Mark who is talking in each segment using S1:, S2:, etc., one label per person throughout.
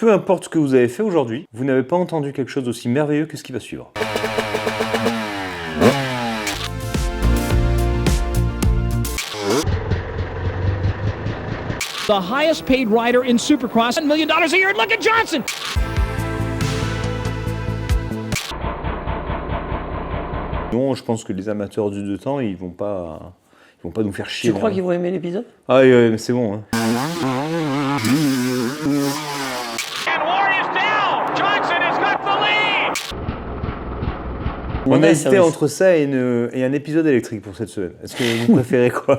S1: Peu importe ce que vous avez fait aujourd'hui, vous n'avez pas entendu quelque chose d'aussi merveilleux que ce qui va suivre.
S2: The highest paid rider in Supercross, $1 million a year, and look at Johnson!
S1: Non, je pense que les amateurs du 2 temps, ils vont pas nous faire chier.
S3: Tu crois qu'ils vont aimer l'épisode?
S1: Ah oui, mais c'est bon. Hein. On a hésité entre ça et un épisode électrique pour cette semaine. Est-ce que vous préférez quoi?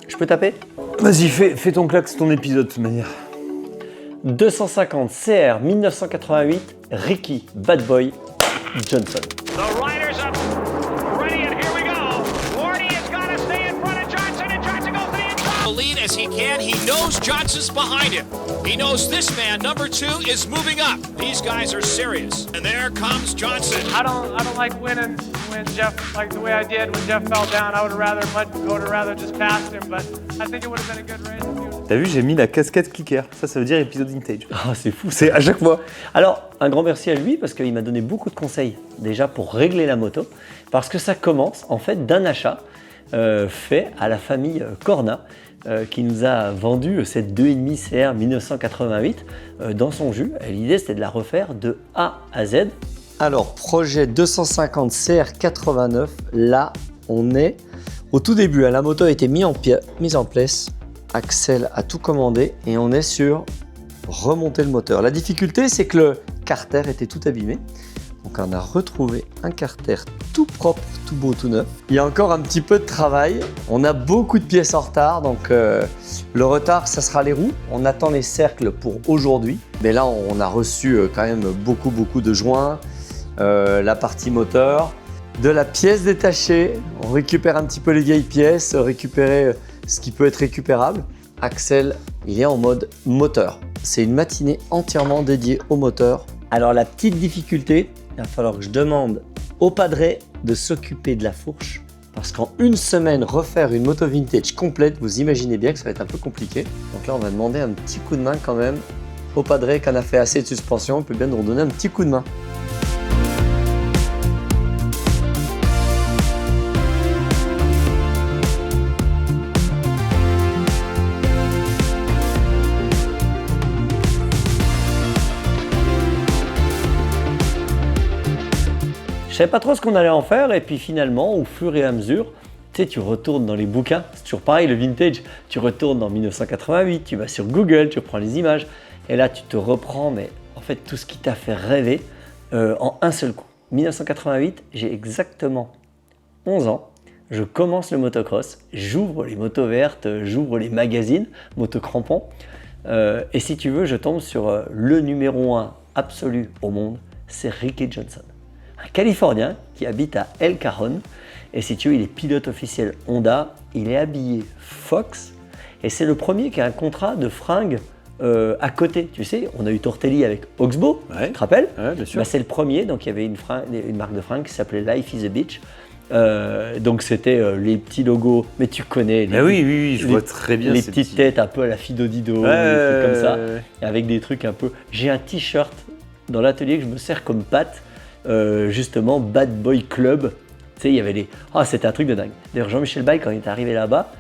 S3: Je peux taper?
S1: Vas-y, fais ton claque, c'est ton épisode de toute manière.
S3: 250 CR 1988, Ricky Bad Boy Johnson.
S4: The riders up, ready, and here we go. Wardy has got to stay in front of Johnson, and Johnson goes to the inside.
S2: The lead as he can. He knows Johnson's behind him. He knows this man, number 2, is moving up. These guys are serious. And there comes Johnson.
S5: I don't like winning when Jeff, like the way I did when Jeff fell down. I would have rather just passed him, but I think it would have been a good race.
S1: T'as vu, j'ai mis la casquette clicker. Ça veut dire épisode vintage.
S3: Ah, c'est fou.
S1: C'est à chaque fois.
S3: Alors, un grand merci à lui parce qu'il m'a donné beaucoup de conseils déjà pour régler la moto. Parce que ça commence en fait d'un achat fait à la famille Corna qui nous a vendu cette 2,5 CR 1988 dans son jus. Et l'idée c'était de la refaire de A à Z. Alors, projet 250 CR 89, là on est au tout début. La moto a été mise en place. Axel a tout commandé et on est sur remonter le moteur. La difficulté, c'est que le carter était tout abîmé. Donc on a retrouvé un carter tout propre, tout beau, tout neuf. Il y a encore un petit peu de travail. On a beaucoup de pièces en retard. Donc le retard, ça sera les roues. On attend les cercles pour aujourd'hui. Mais là, on a reçu quand même beaucoup de joints. La partie moteur, de la pièce détachée. On récupère un petit peu les vieilles pièces, récupérer ce qui peut être récupérable. Axel, il est en mode moteur. C'est une matinée entièrement dédiée au moteur. Alors la petite difficulté, il va falloir que je demande au padré de s'occuper de la fourche. Parce qu'en une semaine, refaire une moto vintage complète, vous imaginez bien que ça va être un peu compliqué. Donc là, on va demander un petit coup de main quand même au padré qui en a fait assez de suspension. Il peut bien nous redonner un petit coup de main. Je savais pas trop ce qu'on allait en faire et puis finalement, au fur et à mesure, tu sais, tu retournes dans les bouquins, c'est toujours pareil le vintage, tu retournes dans 1988, tu vas sur Google, tu reprends les images et là tu te reprends, mais en fait tout ce qui t'a fait rêver en un seul coup. 1988, j'ai exactement 11 ans, je commence le motocross, j'ouvre les motos vertes, j'ouvre les magazines, motocrampons et si tu veux, je tombe sur le numéro 1 absolu au monde, c'est Ricky Johnson. Un Californien qui habite à El Cajon et si tu veux, il est pilote officiel Honda, il est habillé Fox et c'est le premier qui a un contrat de fringues à côté. Tu sais, on a eu Tortelli avec Oxbow, tu te rappelles?
S1: Ouais, bien sûr.
S3: Bah, c'est le premier, donc il y avait une marque de fringues qui s'appelait Life is a Beach. Donc c'était les petits logos, mais tu connais les,
S1: oui, je vois très bien
S3: les
S1: ces
S3: petites
S1: petits...
S3: têtes un peu à la Fido Dido, des trucs comme ça, avec des trucs un peu... J'ai un t-shirt dans l'atelier que je me sers comme patte, justement Bad Boy Club. Tu sais, il y avait les... Ah, c'était un truc de dingue. D'ailleurs, Jean-Michel Baye, quand il est arrivé là-bas,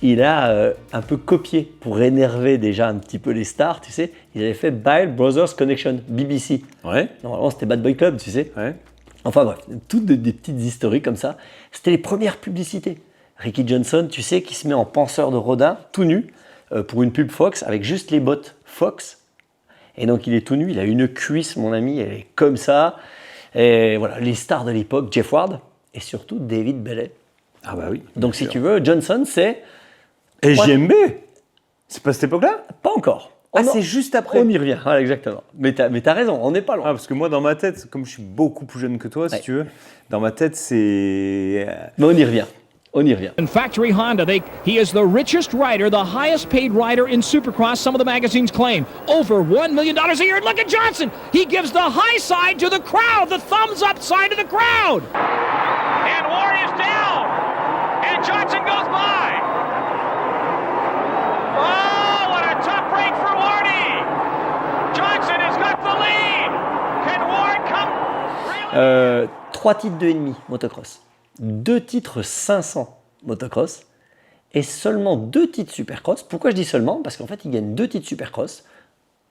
S3: il a un peu copié pour énerver déjà un petit peu les stars, tu sais. Ils avaient fait Byle Brothers Connection, BBC.
S1: Ouais.
S3: Normalement, c'était Bad Boy Club, tu sais.
S1: Ouais.
S3: Enfin bref, toutes des petites historiques comme ça. C'était les premières publicités. Ricky Johnson, tu sais, qui se met en penseur de Rodin, tout nu, pour une pub Fox, avec juste les bottes Fox. Et donc, il est tout nu, il a une cuisse, mon ami, elle est comme ça. Et voilà, les stars de l'époque, Jeff Ward, et surtout David Bellet.
S1: Ah bah oui.
S3: Donc, si tu veux, Johnson, c'est...
S1: Et JMB. C'est pas cette époque-là?
S3: Pas encore.
S1: C'est juste après.
S3: On y revient, voilà, exactement. Mais t'as raison, on n'est pas loin.
S1: Ah, parce que moi, dans ma tête, comme je suis beaucoup plus jeune que toi, si tu veux, dans ma tête, c'est...
S3: Mais on y revient. On y revient.
S2: In factory Honda, he is the richest rider, the highest paid rider in Supercross, some of the magazines claim. Over $1 million a year. And look at Johnson. He gives the high side to the crowd, the thumbs up side to the crowd.
S4: And Ward is down. And Johnson goes by. Oh, what a tough break for Wardy. Johnson has got the lead. Can Ward come?
S3: 3 titres 2,5 motocross, 2 titres 500 motocross et seulement 2 titres supercross. Pourquoi je dis seulement? Parce qu'en fait, il gagne 2 titres supercross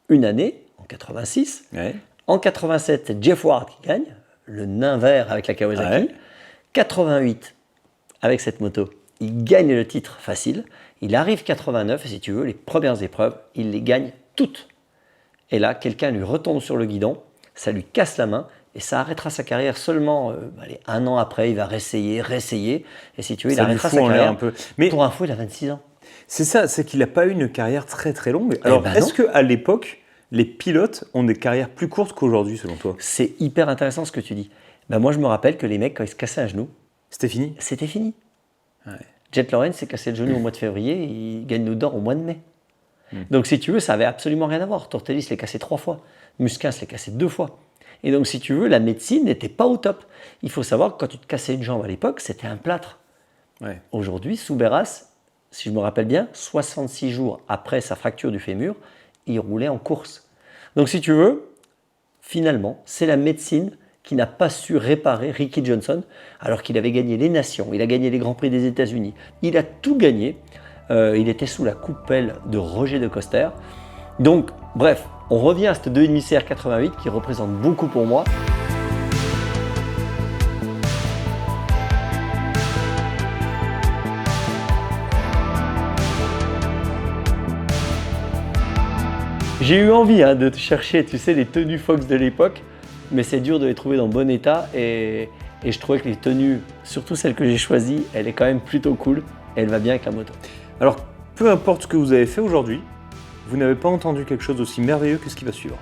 S3: une année, en 86.
S1: Ouais.
S3: En 87, c'est Jeff Ward qui gagne, le nain vert avec la Kawasaki.
S1: Ouais.
S3: 88, avec cette moto, il gagne le titre facile. Il arrive 89 et si tu veux, les premières épreuves, il les gagne toutes. Et là, quelqu'un lui retombe sur le guidon, ça lui casse la main. Et ça arrêtera sa carrière seulement un an après. Il va réessayer. Et si tu veux, il
S1: Ça lui
S3: arrêtera
S1: fout
S3: sa
S1: en l'air
S3: carrière.
S1: un peu. Mais
S3: Pour info, il a 26 ans.
S1: c'est ça, c'est qu'il n'a pas eu une carrière très très longue. Alors,
S3: ben
S1: est-ce qu'à l'époque, les pilotes ont des carrières plus courtes qu'aujourd'hui, selon toi?
S3: C'est hyper intéressant ce que tu dis. Ben moi, je me rappelle que les mecs, quand ils se cassaient un genou,
S1: C'était fini?
S3: c'était fini.
S1: Ouais.
S3: Jet Lawrence s'est cassé le genou au mois de février, il gagne l'Outdoor au mois de mai. Donc si tu veux, ça avait absolument rien à voir. Tortelli se l'est cassé 3 fois, Musquin se l'est cassé 2 fois. Et donc si tu veux, la médecine n'était pas au top. Il faut savoir que quand tu te cassais une jambe à l'époque, c'était un plâtre.
S1: Ouais.
S3: Aujourd'hui, Soubeyras, si je me rappelle bien, 66 jours après sa fracture du fémur, il roulait en course. Donc si tu veux, finalement, c'est la médecine qui n'a pas su réparer Ricky Johnson, alors qu'il avait gagné les nations, il a gagné les Grands Prix des États-Unis, il a tout gagné. Il était sous la coupelle de Roger de Coster. Donc, bref, on revient à cette 2,5 CR88 qui représente beaucoup pour moi. J'ai eu envie de chercher, tu sais, les tenues Fox de l'époque, mais c'est dur de les trouver dans bon état et je trouvais que les tenues, surtout celle que j'ai choisie, elle est quand même plutôt cool et elle va bien avec la moto.
S1: Alors, peu importe ce que vous avez fait aujourd'hui, vous n'avez pas entendu quelque chose d'aussi merveilleux que ce qui va suivre.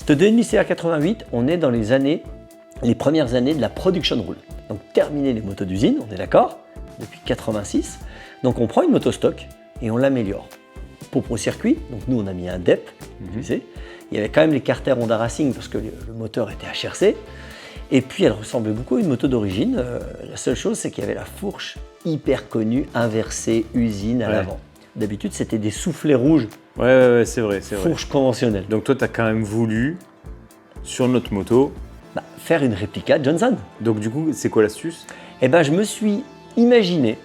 S3: Cette 2,5 CR88, on est dans les premières années de la production rule. Donc terminer les motos d'usine, on est d'accord, depuis 86. Donc on prend une moto stock et on l'améliore. Pour Pro Circuit, donc nous on a mis un DEP, tu sais. Il y avait quand même les carters Honda Racing parce que le moteur était HRC. Et puis elle ressemblait beaucoup à une moto d'origine. La seule chose, c'est qu'il y avait la fourche hyper connue, inversée, usine à l'avant. D'habitude, c'était des soufflets rouges.
S1: Ouais, c'est vrai, c'est vrai.
S3: Fourche conventionnelle.
S1: Donc toi, tu as quand même voulu, sur notre moto,
S3: faire une réplica Johnson.
S1: donc du coup, c'est quoi l'astuce?
S3: Eh ben, je me suis imaginé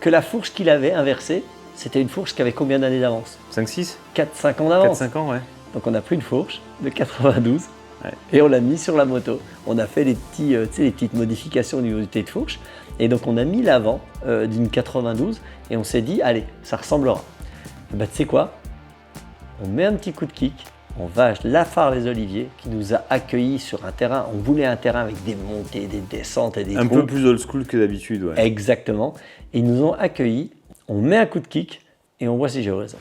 S3: que la fourche qu'il avait inversée, c'était une fourche qui avait combien d'années d'avance?
S1: 5-6?
S3: 4-5 ans d'avance.
S1: 4-5 ans, ouais.
S3: Donc on a pris une fourche de 92
S1: Ouais.
S3: et on l'a mis sur la moto. On a fait les petites modifications au niveau du T de fourche. Et donc on a mis l'avant d'une 92 et on s'est dit, allez, ça ressemblera. Bah, tu sais quoi? On met un petit coup de kick, on va à Lafare-les-Oliviers qui nous a accueillis sur un terrain. On voulait un terrain avec des montées, des descentes et des
S1: Un
S3: trous.
S1: peu plus old school que d'habitude, ouais.
S3: Exactement. Ils nous ont accueillis, on met un coup de kick et on voit si j'ai raison.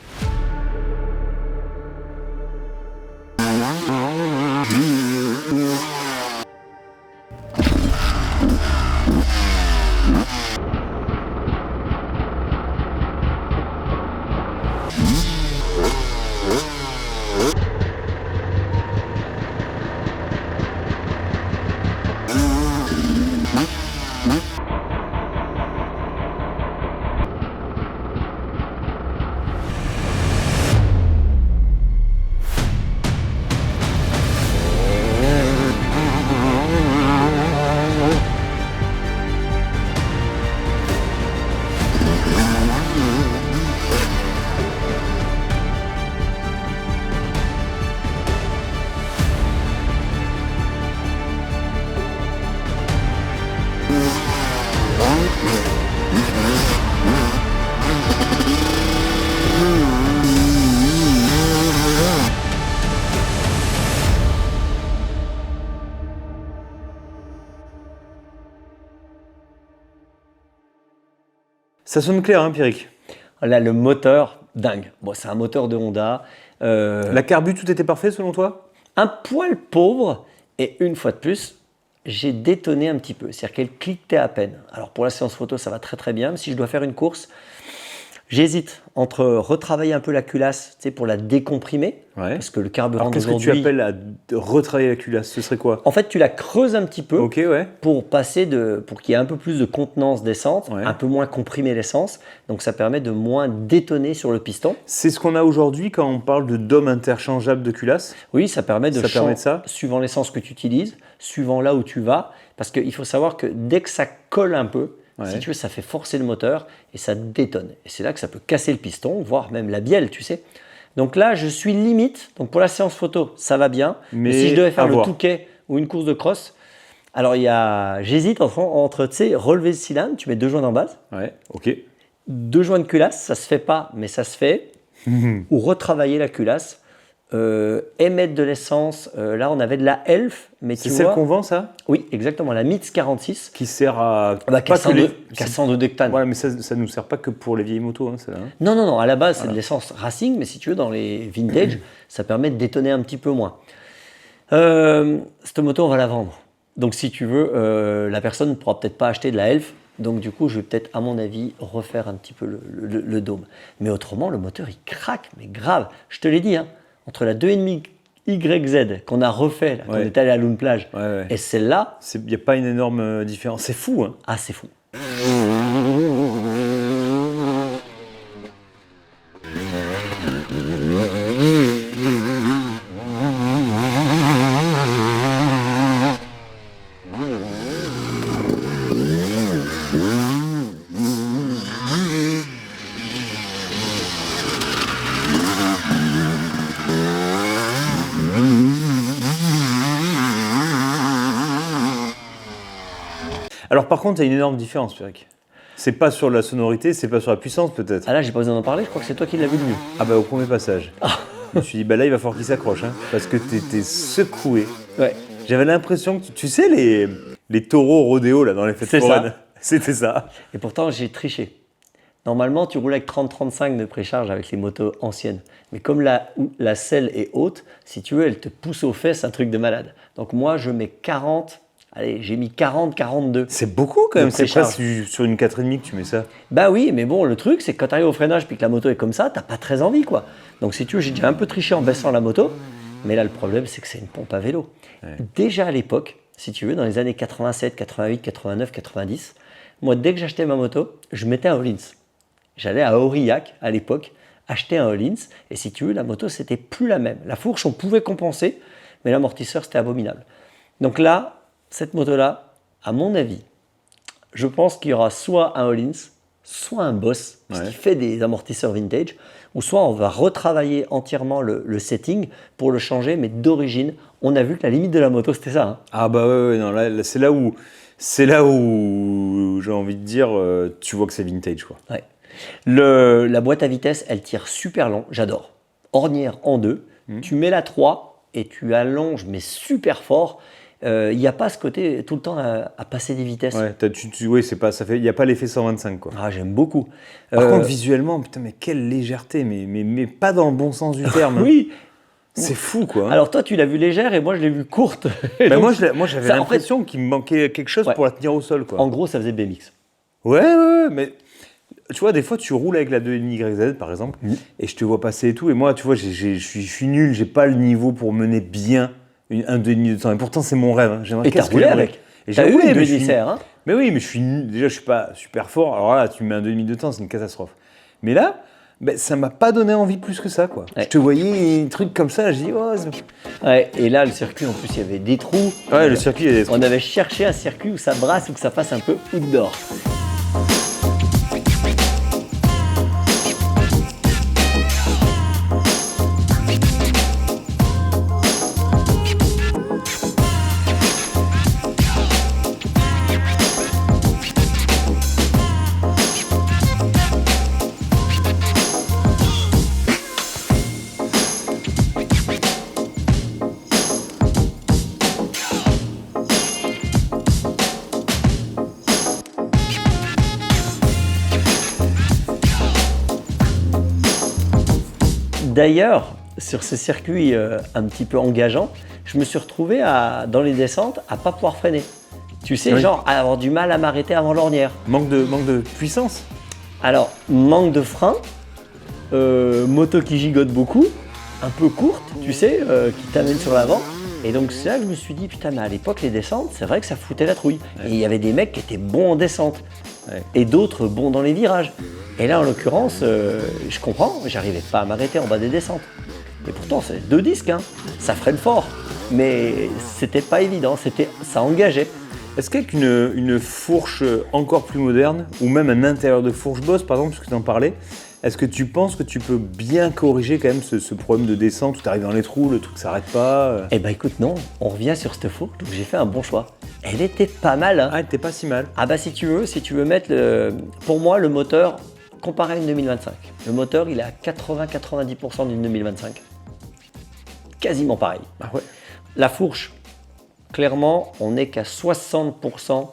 S1: Ça sonne clair, hein, Pierrick?
S3: Là, le moteur, dingue. Bon, c'est un moteur de Honda.
S1: La carbu, tout était parfait selon toi?
S3: Un poil pauvre, et une fois de plus, j'ai détonné un petit peu. C'est-à-dire qu'elle cliquetait à peine. Alors pour la séance photo, ça va très très bien. Mais si je dois faire une course, j'hésite entre retravailler un peu la culasse, tu sais, pour la décomprimer,
S1: Ouais.
S3: parce que le carburant
S1: Alors qu'est-ce que tu
S3: d'aujourd'hui...
S1: appelles à retravailler la culasse? Ce serait quoi?
S3: En fait, tu la creuses un petit peu
S1: Ok, ouais.
S3: pour qu'il y ait un peu plus de contenance d'essence,
S1: Ouais.
S3: un peu moins comprimer l'essence. Donc ça permet de moins détonner sur le piston.
S1: C'est ce qu'on a aujourd'hui quand on parle de dôme interchangeable de culasse.
S3: Oui, ça permet de
S1: Ça permet de ça
S3: suivant l'essence que tu utilises, suivant là où tu vas. Parce qu'il faut savoir que dès que ça colle un peu,
S1: Ouais.
S3: si tu veux, ça fait forcer le moteur et ça détonne. Et c'est là que ça peut casser le piston, voire même la bielle, tu sais. Donc là, je suis limite. Donc pour la séance photo, ça va bien.
S1: Mais
S3: si je devais faire
S1: à
S3: le
S1: voir.
S3: Touquet ou une course de cross, alors j'hésite entre tu sais, relever le cylindre, tu mets 2 joints en base,
S1: Ouais, ok.
S3: 2 joints de culasse, ça se fait pas, mais ça se fait. Ou retravailler la culasse, émettre de l'essence. Là, on avait de la Elf, mais
S1: C'est
S3: tu
S1: celle
S3: vois.
S1: qu'on vend, ça?
S3: Oui, exactement, la MITS 46.
S1: Qui sert à.
S3: Bah,
S1: pas que les-
S3: 102 d'octane.
S1: Voilà, mais ça ne nous sert pas que pour les vieilles motos, hein, celle-là. Hein.
S3: Non, non, non, à la base, c'est de l'essence racing, mais si tu veux, dans les vintage, ça permet de détonner un petit peu moins. Cette moto, on va la vendre. Donc, si tu veux, la personne ne pourra peut-être pas acheter de la Elf. Donc, du coup, je vais peut-être, à mon avis, refaire un petit peu le dôme. Mais autrement, le moteur, il craque, mais grave. Je te l'ai dit, hein, entre la 2.5 YZ qu'on a refait là, quand
S1: Ouais.
S3: on est allé à Lune Plage
S1: Ouais, ouais.
S3: et celle-là,
S1: Il n'y a pas une énorme différence. C'est fou, hein.
S3: ah, c'est fou.
S1: Alors par contre, il y a une énorme différence, Pierrick. C'est pas sur la sonorité, c'est pas sur la puissance peut-être.
S3: Ah là, j'ai pas besoin d'en parler, je crois que c'est toi qui l'as vu le mieux.
S1: Ah bah au premier passage. Je me suis dit, bah là il va falloir qu'il s'accroche, hein, parce que t'étais secoué.
S3: Ouais.
S1: J'avais l'impression que, tu sais les taureaux rodéo là dans les fêtes
S3: C'est ça.
S1: foraines. C'était ça.
S3: Et pourtant, j'ai triché. Normalement, tu roules avec 30-35 de précharge avec les motos anciennes. Mais comme la selle est haute, si tu veux, elle te pousse aux fesses, un truc de malade. Donc moi, je mets 40. Allez, j'ai mis 40-42.
S1: C'est beaucoup quand
S3: De
S1: même, c'est
S3: précharge.
S1: presque sur une 4,5 que tu mets ça.
S3: Bah oui, mais bon, le truc, c'est que quand tu arrives au freinage puis que la moto est comme ça, t'as pas très envie, quoi. Donc si tu veux, j'ai déjà un peu triché en baissant la moto. Mais là, le problème, c'est que c'est une pompe à vélo.
S1: Ouais.
S3: Déjà à l'époque, si tu veux, dans les années 87, 88, 89, 90, moi, dès que j'achetais ma moto, je mettais un Hollins. J'allais à Aurillac, à l'époque, acheter un Hollins. Et si tu veux, la moto, c'était plus la même. La fourche, on pouvait compenser, mais l'amortisseur, c'était abominable. Donc là, cette moto-là, à mon avis, je pense qu'il y aura soit un Hollins, soit un Boss, parce
S1: Ouais.
S3: qu'il fait des amortisseurs vintage, ou soit on va retravailler entièrement le setting pour le changer, mais d'origine. On a vu que la limite de la moto, c'était ça. Hein.
S1: Ah bah ouais, non, là, c'est là où j'ai envie de dire, tu vois que c'est vintage quoi.
S3: Ouais. La boîte à vitesse, elle tire super long, j'adore. Ornière en 2, tu mets la 3 et tu allonges, mais super fort. il n'y a pas ce côté tout le temps à passer des vitesses.
S1: Ouais, oui, c'est pas, il n'y a pas l'effet 125, quoi.
S3: Ah, j'aime beaucoup.
S1: Par contre, visuellement, putain, mais quelle légèreté, mais pas dans le bon sens du terme.
S3: Oui.
S1: C'est fou, quoi.
S3: Alors toi, tu l'as vue légère et moi, je l'ai vue courte.
S1: Bah,
S3: Donc,
S1: moi, j'avais
S3: ça, en
S1: l'impression qu'il me manquait quelque chose
S3: Ouais.
S1: pour la tenir au sol, quoi.
S3: En gros, ça faisait BMX.
S1: Ouais, mais tu vois, des fois, tu roules avec la 2,5YZ, par exemple, et je te vois passer et tout, et moi, tu vois, je suis nul, j'ai pas le niveau pour mener bien un 2,5 de temps, et pourtant, c'est mon rêve. Hein. J'aimerais
S3: Et t'as
S1: qu'est-ce que
S3: roulé
S1: j'aimerais.
S3: avec.
S1: Et
S3: T'as
S1: j'ai
S3: eu
S1: roulé,
S3: une
S1: mais je suis-
S3: demi-serre, hein.
S1: Mais oui, mais je suis nul. Déjà, je suis pas super fort, alors là, tu me mets un 2,5 de temps, c'est une catastrophe. Mais là, ben, ça m'a pas donné envie plus que ça, quoi.
S3: Ouais.
S1: Je te voyais un truc comme ça, je dis, oh,
S3: Ouais, et là, le circuit, en plus, il y avait des trous.
S1: ouais, le circuit, il y a des trucs.
S3: On avait cherché un circuit où ça brasse ou que ça fasse un peu outdoor. D'ailleurs, sur ce circuit un petit peu engageant, je me suis retrouvé dans les descentes à pas pouvoir freiner. Tu sais,
S1: Oui.
S3: genre à avoir du mal à m'arrêter avant l'ornière.
S1: Manque de puissance.
S3: Alors, manque de frein, moto qui gigote beaucoup, un peu courte, tu sais, qui t'amène sur l'avant. Et donc c'est là que je me suis dit, putain, mais à l'époque, les descentes, c'est vrai que ça foutait la trouille. Et il y avait des mecs qui étaient bons en descente, et d'autres bons dans les virages. Et là, en l'occurrence, je comprends, j'arrivais pas à m'arrêter en bas des descentes. Et pourtant, c'est 2 disques, hein, ça freine fort. Mais c'était pas évident, ça engageait.
S1: Est-ce qu'avec une fourche encore plus moderne, ou même un intérieur de fourche Boss, par exemple, parce que tu en parlais, est-ce que tu penses que tu peux bien corriger quand même ce problème de descente où tu arrives dans les trous, le truc s'arrête pas
S3: Eh ben écoute, non, on revient sur cette fourche, donc j'ai fait un bon choix. Elle était pas mal, hein.
S1: Ah, t'es pas si mal.
S3: Ah bah si tu veux mettre pour moi le moteur comparé à une 2025. Le moteur il est à 80-90% d'une 2025. Quasiment pareil.
S1: Ah ouais.
S3: La fourche, clairement, on n'est qu'à 60%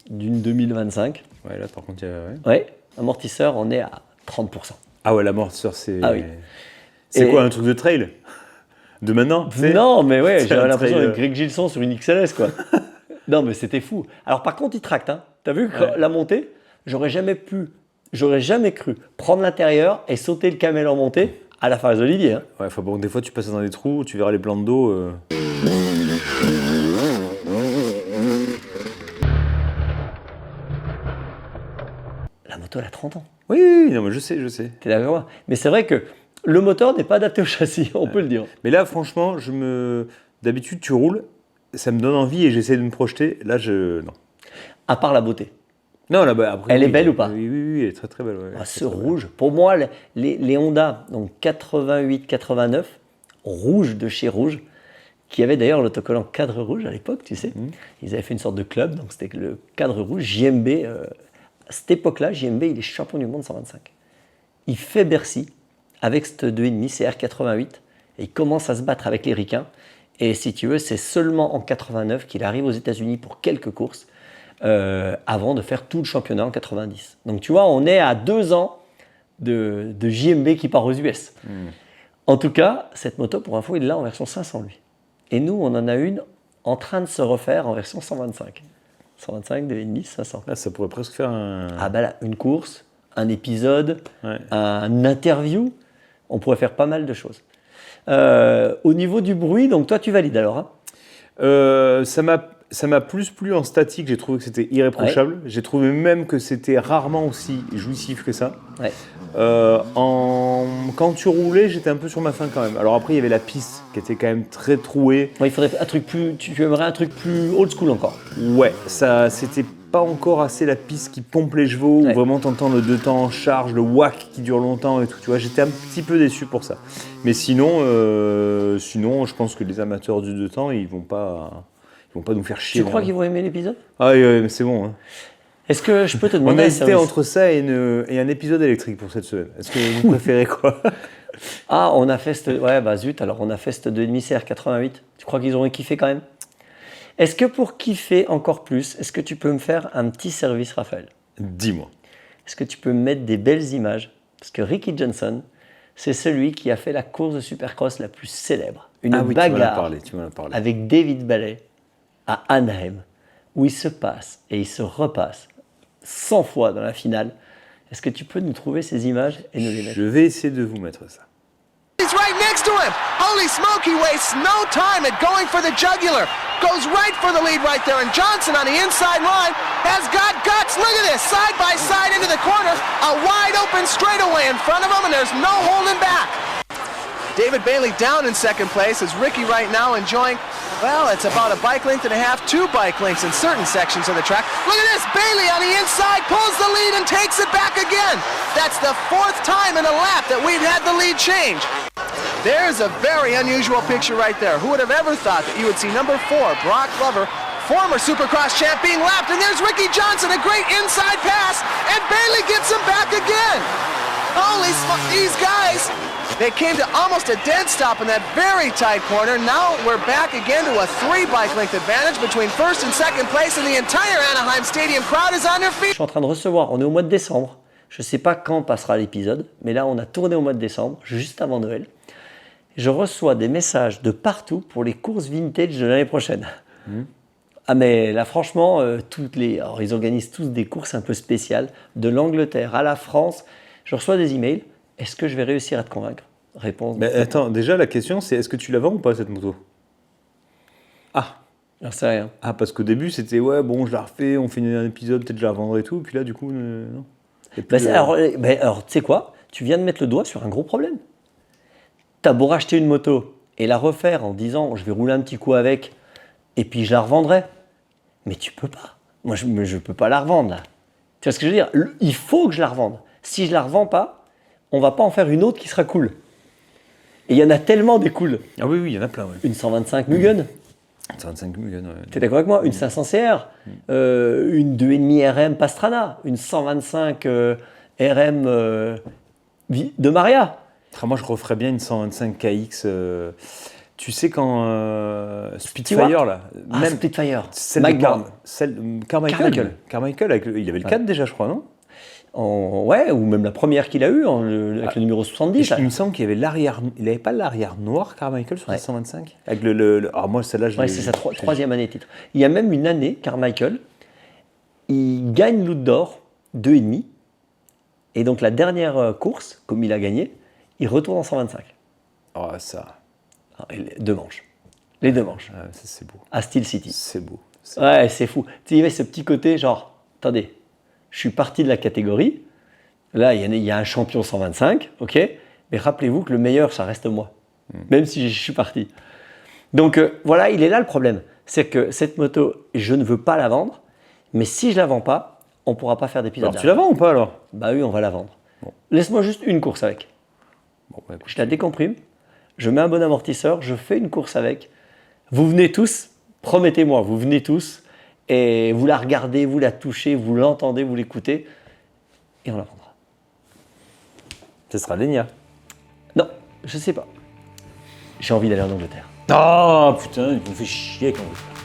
S3: d'une 2025.
S1: Ouais, là par contre, ouais.
S3: Ouais. Amortisseur, on est à 30%.
S1: Ah ouais, l'amortisseur, c'est.
S3: Ah oui.
S1: C'est
S3: Et-
S1: quoi, un truc de trail de maintenant tu sais
S3: Non, mais ouais,
S1: C'est
S3: j'avais
S1: un
S3: l'impression
S1: trail,
S3: d'être Greg Gilson sur une XLS, quoi. Non, mais c'était fou. Alors, par contre, il tracte, hein. T'as vu
S1: Ouais.
S3: la montée? J'aurais jamais cru prendre l'intérieur et sauter le camel en montée à la Farès Olivier, hein.
S1: Ouais, enfin bon, des fois tu passes dans des trous, tu verras les plans d'eau.
S3: La moto, elle a 30 ans.
S1: Oui, non, mais je sais.
S3: T'es d'accord avec moi? Mais c'est vrai que le moteur n'est pas adapté au châssis, on peut le dire.
S1: Mais là, franchement, d'habitude, tu roules, ça me donne envie et j'essaie de me projeter. Là, non.
S3: À part la beauté.
S1: Non, là, bah, après.
S3: Elle
S1: oui,
S3: est belle ou pas?
S1: Oui, elle est très très belle. Ouais,
S3: Ah,
S1: très,
S3: ce
S1: très belle.
S3: rouge, pour moi, les Honda, donc 88-89, rouge de chez Rouge, qui avait d'ailleurs l'autocollant cadre rouge à l'époque, tu sais. Ils avaient fait une sorte de club, donc c'était le cadre rouge, JMB. À cette époque-là, JMB, il est champion du monde 125. Il fait Bercy avec cette 2,5, c'est R88, et il commence à se battre avec les Ricains. Et si tu veux, c'est seulement en 89 qu'il arrive aux États-Unis pour quelques courses, avant de faire tout le championnat en 90. Donc tu vois, on est à 2 ans de JMB qui part aux US. En tout cas, cette moto, pour info, il l'a en version 500 lui. Et nous, on en a une en train de se refaire en version 125. 125, 2,5, 500.
S1: Là, ça pourrait presque faire un.
S3: Ah bah là, une course, un épisode,
S1: Ouais.
S3: un interview, on pourrait faire pas mal de choses. Au niveau du bruit, donc toi tu valides alors, hein?
S1: Ça m'a plus plu en statique, j'ai trouvé que c'était irréprochable. J'ai trouvé même que c'était rarement aussi jouissif que ça.
S3: Ouais.
S1: Quand tu roulais, j'étais un peu sur ma faim quand même. Alors après, il y avait la piste qui était quand même très trouée.
S3: Ouais, il faudrait un truc plus. Tu aimerais un truc plus old school encore.
S1: Ouais, ça, c'était pas encore assez la piste qui pompe les chevaux,
S3: Ouais.
S1: où vraiment t'entends le 2 temps en charge, le whack qui dure longtemps et tout. Tu vois, j'étais un petit peu déçu pour ça. Mais sinon, je pense que les amateurs du 2 temps, ils vont pas nous faire chier.
S3: Tu crois
S1: hein.
S3: qu'ils vont aimer l'épisode?
S1: Ah oui, mais c'est bon. Hein.
S3: Est-ce que je peux te
S1: On
S3: demander
S1: a
S3: un
S1: hésité
S3: service?
S1: entre ça et un épisode électrique pour cette semaine. Est-ce que vous préférez quoi?
S3: Ah, on a fait cette. Ouais, bah zut, alors on a fait cette 2,5 CR88. Tu crois qu'ils auraient kiffé quand même? Est-ce que pour kiffer encore plus, est-ce que tu peux me faire un petit service, Raphaël?
S1: Dis-moi.
S3: Est-ce que tu peux me mettre des belles images? Parce que Ricky Johnson, c'est celui qui a fait la course de Supercross la plus célèbre. Une
S1: Ah oui,
S3: bagarre
S1: tu m'en as parlé.
S3: avec David Ballet à Anaheim, où il se passe et il se repasse 100 fois dans la finale. Est-ce que tu peux nous trouver ces images et nous les mettre?
S1: Je vais essayer de vous mettre ça.
S6: He's right next to him. Holy smoke, he wastes no time at going for the jugular. Goes right for the lead right there. And Johnson on the inside line has got guts. Look at this, side by side into the corner. A wide open straightaway in front of him, and there's no holding back. David Bailey down in second place as Ricky right now enjoying, well, it's about a bike length and a half, 2 bike lengths in certain sections of the track. Look at this, Bailey on the inside pulls the lead and takes it back again. That's the 4th time in a lap that we've had the lead change. There's a very unusual picture right there. Who would have ever thought that you would see number 4, Brock Glover, former Supercross champ, being lapped, and there's Ricky Johnson, a great inside pass, and Bailey gets him back again. Holy smoke, these guys, they came to almost a dead stop in that very tight corner. Now we're back again to a 3 bike length advantage between first and second place, and the entire Anaheim Stadium crowd is on their feet.
S3: Je suis en train de recevoir, on est au mois de décembre, je ne sais pas quand passera l'épisode, mais là on a tourné au mois de décembre, juste avant Noël. Je reçois des messages de partout pour les courses vintage de l'année prochaine. Ah mais là franchement, alors, ils organisent tous des courses un peu spéciales, de l'Angleterre à la France. Je reçois des emails, est-ce que je vais réussir à te convaincre? Réponse.
S1: Mais attends, déjà la question c'est est-ce que tu la vends ou pas cette moto? Ah,
S3: J'en sais rien.
S1: ah parce qu'au début c'était ouais bon je la refais, on fait un épisode, peut-être je la revendrai et tout, et puis là du coup non. Et puis,
S3: Alors tu sais quoi? Tu viens de mettre le doigt sur un gros problème. T'as beau racheter une moto et la refaire en disant je vais rouler un petit coup avec et puis je la revendrai. Mais tu peux pas. Moi je peux pas la revendre là. Tu vois ce que je veux dire? Il faut que je la revende. Si je la revends pas, on va pas en faire une autre qui sera cool. Et il y en a tellement des cools.
S1: Ah oui il y en a plein ouais.
S3: Une 125 Mugen,
S1: 35 millions ouais.
S3: t'es d'accord avec moi? Une 500 CR, une 2,5 RM Pastrana, une 125 RM de Maria.
S1: Ah, moi je referais bien une 125 KX. Tu sais quand Spitfire là,
S3: Ah, Spitfire.
S1: celle
S3: Mike
S1: de
S3: Brown.
S1: Carmichael. Carmichael il avait le 4 déjà je crois non?
S3: Ouais, ou même la première qu'il a eue avec le numéro 70. là.
S1: Il me semble qu'il y avait l'arrière, il n'avait pas l'arrière noir Carmichael sur
S3: Ouais.
S1: la 125 avec alors moi celle-là je
S3: Ouais,
S1: l'ai-
S3: c'est sa troisième année de titre. Il y a même une année, Carmichael, il gagne l'Out d'Or 2,5. Et donc la dernière course, comme il a gagné, il retourne en 125.
S1: Oh ça,
S3: Alors, et les 2 manches. Les 2 manches.
S1: ah, ça c'est beau,
S3: À Steel City.
S1: c'est beau.
S3: Ouais, c'est fou. Tu sais, il y avait ce petit côté genre, attendez, je suis parti de la catégorie. Là, il y a un champion 125, ok? Mais rappelez-vous que le meilleur, ça reste moi. Même si je suis parti. Donc voilà, il est là le problème. C'est que cette moto, je ne veux pas la vendre. Mais si je la vends pas, on ne pourra pas faire d'épisode.
S1: Alors tu la vends ou pas alors?
S3: Bah oui, on va la vendre.
S1: Bon.
S3: Laisse-moi juste une course avec.
S1: Bon, bah, écoute.
S3: Je la décomprime, je mets un bon amortisseur, je fais une course avec. Vous venez tous, promettez-moi, vous venez tous et vous la regardez, vous la touchez, vous l'entendez, vous l'écoutez et on la vendra.
S1: Ce sera Lenia.
S3: Non, je sais pas. J'ai envie d'aller en Angleterre.
S1: Oh putain, il vous fait chier quand vous.